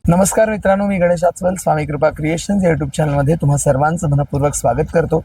नमस्कार मित्रांनो, मी गणेश आचवल, स्वामी कृपा क्रिएशन्स यूट्यूब चॅनलमध्ये तुम्हा सर्वांचं मनपूर्वक स्वागत करतो.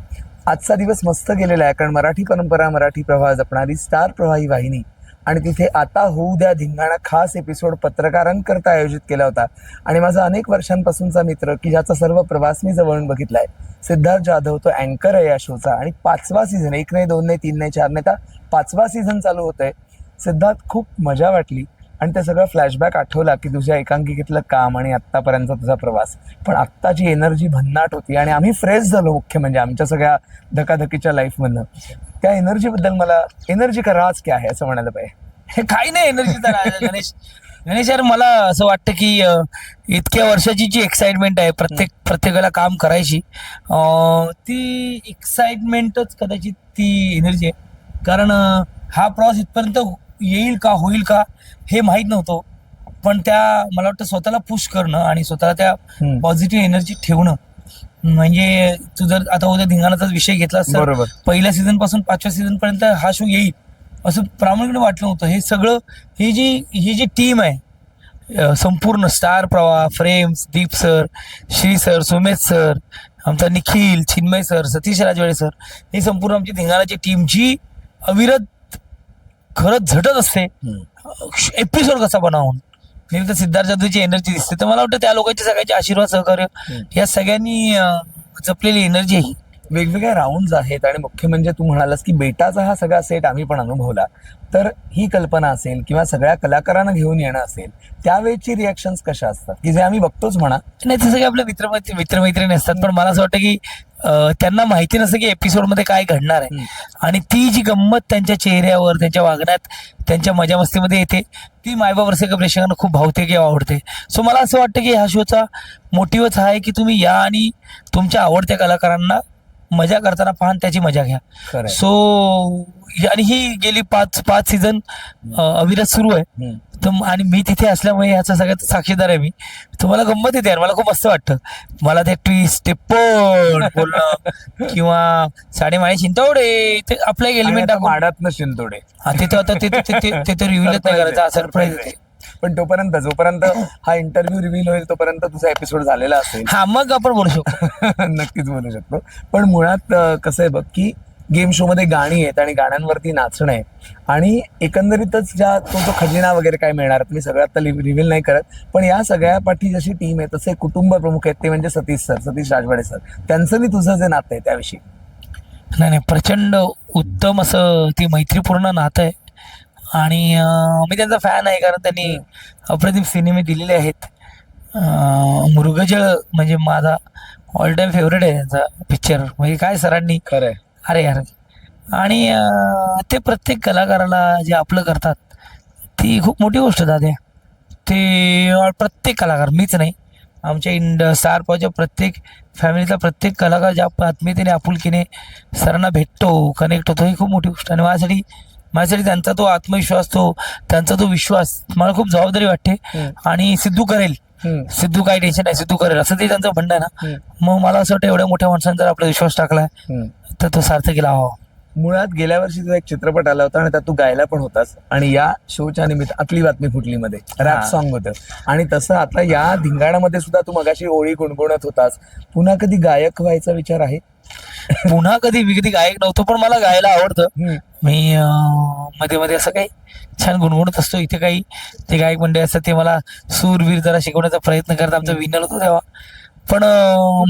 आजचा दिवस मस्त गेलेला आहे, कारण मराठी परंपरा, मराठी प्रवाह जपणारी स्टार प्रवाह ही वाहिनी आणि तिथे आता होऊ द्या धिंगाणा खास एपिसोड पत्रकारांकरता आयोजित केला होता. आणि माझा अनेक वर्षांपासूनचा मित्र की ज्याचा सर्व प्रवास मी जवळून बघितलाय, सिद्धार्थ जाधव, तो अँकर आहे या शोचा. आणि 5वा सीझन, 1 नाही, 2 नाही, 3 नाही, 4 नाही, 5वा सीझन चालू होत आहे. सिद्धार्थ, खूप मजा वाटली आणि ते सगळं फ्लॅशबॅक आठवला की तुझ्या एकांकिकेतलं काम आणि आत्तापर्यंतचा तुझा प्रवास. पण आत्ताची एनर्जी भन्नाट होती आणि आम्ही फ्रेश झालो, मुख्य म्हणजे आमच्या सगळ्या धकाधकीच्या लाईफमधनं. त्या एनर्जीबद्दल मला, एनर्जी का राज क्या आहे असं म्हणायला पाहिजे. हे काही नाही एनर्जीचा गणेश यार, मला असं वाटतं की इतक्या वर्षाची जी एक्साइटमेंट आहे प्रत्येकाला काम करायची, ती एक्साइटमेंटच कदाचित ती एनर्जी आहे. कारण हा प्रवास इथपर्यंत येईल का, होईल का हे माहीत नव्हतं. पण मला वाटतं स्वतःला पुश करणं आणि स्वतःला त्या पॉझिटिव्ह एनर्जी ठेवणं, म्हणजे तू जर आता उद्या धिंगाणाचाच विषय घेतला तर पहिल्या सीझन पासून 5व्या सीझन पर्यंत हा शो येईल असं प्रामाणिकपणे वाटलं होतं. हे सगळं, ही जी टीम आहे, संपूर्ण Star Pravah, Frames, Deep sir, Shri sir, Sumesh sir, आमचा निखिल, चिन्मय सर, सतीश राजवाडे सर, ही संपूर्ण आमची धिंगाणाची टीम जी अविरत खरंच झटत असते एपिसोड कसा बनावून. नेहमी सिद्धार्थ जाधवची एनर्जी दिसते, तर मला वाटतं त्या लोकांचे सगळ्यांचे आशीर्वाद, सहकार्य, या सगळ्यांनी जपलेली एनर्जी आहे. वेगवेगळ्या राऊंड्स आहेत आणि मुख्य म्हणजे तू म्हणालास की बेटाचा हा सगळा सेट आम्ही पण अनुभवला. तर ही कल्पना असेल किंवा सगळ्या कलाकारांना घेऊन येणं असेल, त्यावेळेची रिॲक्शन्स कशा असतात की जे आम्ही बघतोच म्हणा. नाही, ते सगळे आपले मित्रमैत्रिणी असतात, पण मला असं वाटतं की त्यांना माहिती नसतं की एपिसोडमध्ये काय घडणार आहे. आणि ती जी गंमत त्यांच्या चेहऱ्यावर, त्यांच्या वागण्यात, त्यांच्या मजा मस्तीमध्ये येते, ती मायबाप रसिक प्रेक्षकांना खूप भावते किंवा आवडते. सो मला असं वाटतं की ह्या शोचा मोटिव्हच हा आहे की तुम्ही या आणि तुमच्या आवडत्या कलाकारांना मजा करताना पाहून त्याची मजा घ्या. सो आणि ही गेली पाच सीझन अविरत सुरू आहे. आणि मी तिथे असल्यामुळे याचा सगळ्यात साक्षीदार आहे मी. तुम्हाला गंमत येते यार, मला खूप मस्त वाटतं. मला ते ट्विस्ट, ते पण बोलणं किंवा साडेमाळे शिंतोडे, ते आपलं एक एलिमेंट माडात शिंतोडे, तिथं आता ते रिव्हीलच नाही करायचं, सरप्राईज येते. पण जोपर्यंत हा इंटरव्ह्यू रिव्हील होईल तोपर्यंत तुझा एपिसोड झालेला असेल. हा, मग आपण बोलू शकतो. नक्कीच बोलू शकतो. पण मुळात कसं आहे बघ की गेम शो मध्ये गाणी आहेत आणि गाण्यांवरती नाचणं आहे. आणि एकंदरीतच तो जो खजिना वगैरे काय मिळणार, तुम्ही सगळं आता रिव्हील नाही करत, पण या सगळ्या पाठी जशी टीम आहे तसे कुटुंब प्रमुख आहेत, ते म्हणजे सतीश राजवाडे सर. त्यांचं मी तुझं जे नातं आहे त्याविषयी. नाही, प्रचंड उत्तम असं ती मैत्रीपूर्ण नातं आहे. आणि मी त्यांचा फॅन आहे, कारण त्यांनी अप्रतिम सिनेमे दिलेले आहेत. मृगजळ म्हणजे माझा ऑल टाइम फेवरेट आहे त्यांचा पिक्चर. म्हणजे काय सरांनी, खरंय, अरे यार. आणि ते प्रत्येक कलाकाराला जे आपलं करतात ती खूप मोठी गोष्ट दाद्या. ते प्रत्येक कलाकार, मीच नाही, आमच्या स्टार प्रवाहच्या प्रत्येक फॅमिलीचा प्रत्येक कलाकार ज्या आत्मीयतेने, आपुलकीने सरांना भेटतो, कनेक्ट होतो, ही खूप मोठी गोष्ट. आणि माझ्यासाठी त्यांचा तो आत्मविश्वास, त्यांचा तो विश्वास, मला खूप जबाबदारी वाटते. आणि सिद्धू करेल, सिद्धू काही टेन्शन नाही, सिद्धू करेल, असं ते त्यांचं म्हणणं आहे ना. मग मला असं वाटतं एवढ्या मोठ्या माणसांनी जर आपला विश्वास टाकलाय तर तो सार्थ केला हवा. मुळात गेल्या वर्षी तुझा एक चित्रपट आला होता आणि त्यात तू गायला पण होतास. आणि या शोच्या निमित्त आपली बातमी फुटली मध्ये रॅप सॉन्ग होतं. आणि तसं आता या धिंगाणामध्ये सुद्धा तू मगाशी ओळी गुणगुणत होतास. पुन्हा कधी गायक व्हायचा विचार आहे? पुन्हा कधी मी गायक नव्हतो, पण मला गायला आवडतं. मी मध्ये मध्ये असं काही छान गुणगुणत असतो. इथे काही ते गायक मंडळी असतात, ते मला सूरवीर जरा शिकवण्याचा प्रयत्न करतात. आमचा विनर होतो तेव्हा. पण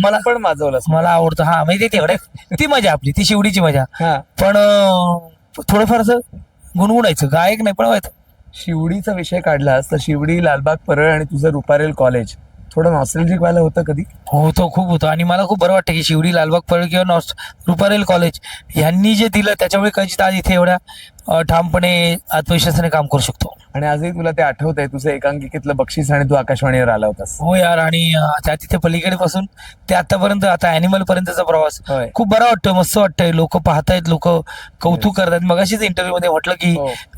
मला पण माझवलं, मला आवडतं. हा, म्हणजे तेवढे ती मजा आपली, ती शिवडीची मजा. पण थोडंफार असं गुणगुणायचं, गायक नाही पण व्हायचं. शिवडीचा विषय काढलास तर शिवडी, लालबाग परळ आणि तुझं रुपारेल कॉलेज थोडं नॉस्टॅल्जिक व्हायला होतं कधी? होतं, खूप होतं. आणि मला खूप बरं वाटतं की शिवडी, लालबाग परळ किंवा रुपारेल कॉलेज यांनी जे दिलं त्याच्यामुळे कदाचित आज इथे एवढ्या ठामपणे, आत्मविश्वासाने काम करू शकतो. आणि आजही तुला ते आठवत आहे तुझं एकांकिकेतलं बक्षीस आणि तू आकाशवाणीवर आला होतास? हो यार. आणि त्या तिथे पलीकडे पासून ते आतापर्यंत, आता अॅनिमल पर्यंतचा प्रवास खूप बरा वाटतोय, मस्त वाटतंय. लोक पाहतायत, लोक कौतुक करतात. मग अशीच इंटरव्ह्यू मध्ये म्हटलं की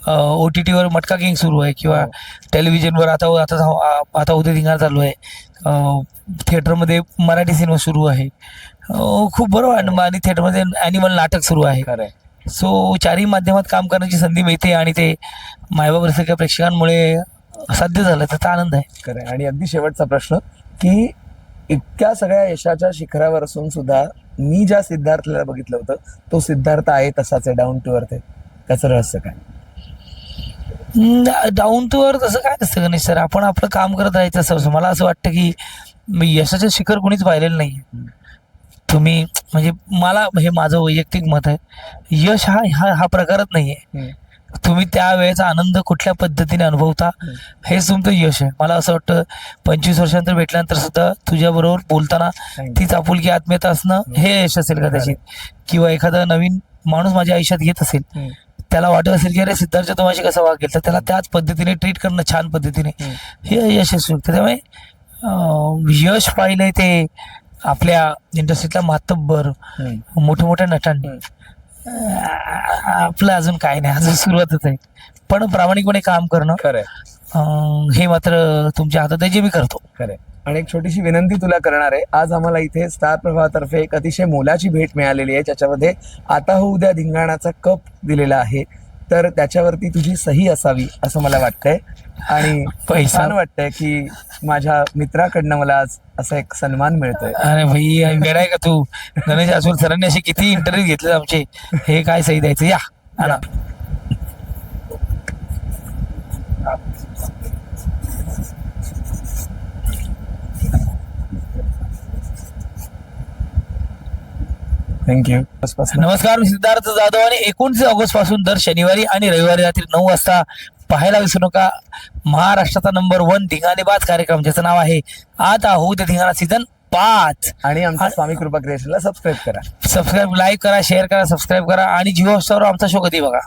OTT वर मटका किंग सुरू आहे किंवा टेलिव्हिजनवर आता उद्या धिंगाणा चालू आहे, थिएटरमध्ये मराठी सिनेमा सुरू आहे, खूप बरं. आणि थिएटरमध्ये अॅनिमल नाटक सुरू आहे. सो चारही माध्यमात काम करण्याची संधी मिळते आणि ते मायबाप रसिक प्रेक्षकांमुळे साध्य झालं त्याचा आनंद आहे. खरं आहे. आणि अगदी शेवटचा प्रश्न की इतक्या सगळ्या यशाच्या शिखरावर असून सुद्धा मी ज्या सिद्धार्थला बघितलं होतं तो सिद्धार्थ आहे तसाच आहे, डाऊन टू अर्थ आहे. त्याचं रहस्य काय? डाऊन टू अर्थ असं काय नसतं गणेश सर, आपण आपलं काम करत राहायचं असं. मला असं वाटतं की यशाचं शिखर कोणीच पाहिलेलं नाही. तुम्ही म्हणजे मला हे माझं वैयक्तिक मत आहे, यश हा प्रकारच नाहीये. तुम्ही त्या वेळेचा आनंद कुठल्या पद्धतीने अनुभवता हेच तुमचं यश आहे. मला असं वाटतं 25 वर्षानंतर भेटल्यानंतर सुद्धा तुझ्या बरोबर बोलताना तीच आपुलकी आत्मीयता असणं हे यश असेल कदाचित. किंवा एखादा नवीन माणूस माझ्या आयुष्यात येत असेल, त्याला वाटत असेल की अरे सिद्धार्थ तुम्हाशी कसा वागेल, तर त्याला त्याच पद्धतीने ट्रीट करणं छान पद्धतीने हे यश असू शकतं. त्यामुळे यश पाहिलंय ते आपल्या इंडस्ट्रीतल्या मातब्बर मोठ्या मोठ्या नटांनी. आपलं अजून काय नाही, अजून सुरुवातच आहे. पण प्रामाणिकपणे काम करणं खरंय हे मात्र तुमच्या हातात आहे, जे मी करतो. खरंय. आणि एक छोटीशी विनंती तुला करणार आहे. आज आम्हाला इथे स्टार प्रवाहातर्फे एक अतिशय मोलाची भेट मिळालेली आहे, ज्याच्यामध्ये आता हो उद्या धिंगाणाचा कप दिलेला आहे. तर त्याच्यावरती तुझी सही असावी असं मला वाटतंय. आणि पैसा छान वाटतंय की माझ्या मित्राकडनं मला आज असा एक सन्मान मिळतोय. अरे भाई वेळा का तू, गणेश आसोल सरांनी असे किती इंटरव्ह्यू घेतले आमचे, हे काय सही द्यायचं. या आणा. थँक्यू. नमस्कार, मी सिद्धार्थ जाधव आणि 29 ऑगस्ट पासून दर शनिवारी आणि रविवारी रात्री 9 वाजता पाहायला विसरू नका महाराष्ट्राचा नंबर 1 धिंगाणेबाज कार्यक्रम, ज्याचं नाव आहे आता होऊ दे धिंगाणा सीझन 5. आणि आमच्या स्वामी कृपा क्रिएशनला सबस्क्राईब करा. सबस्क्राईब, लाईक करा, शेअर करा, सबस्क्राईब करा. आणि जिओ हॉटस्टारवर आमचा शो कधी बघा.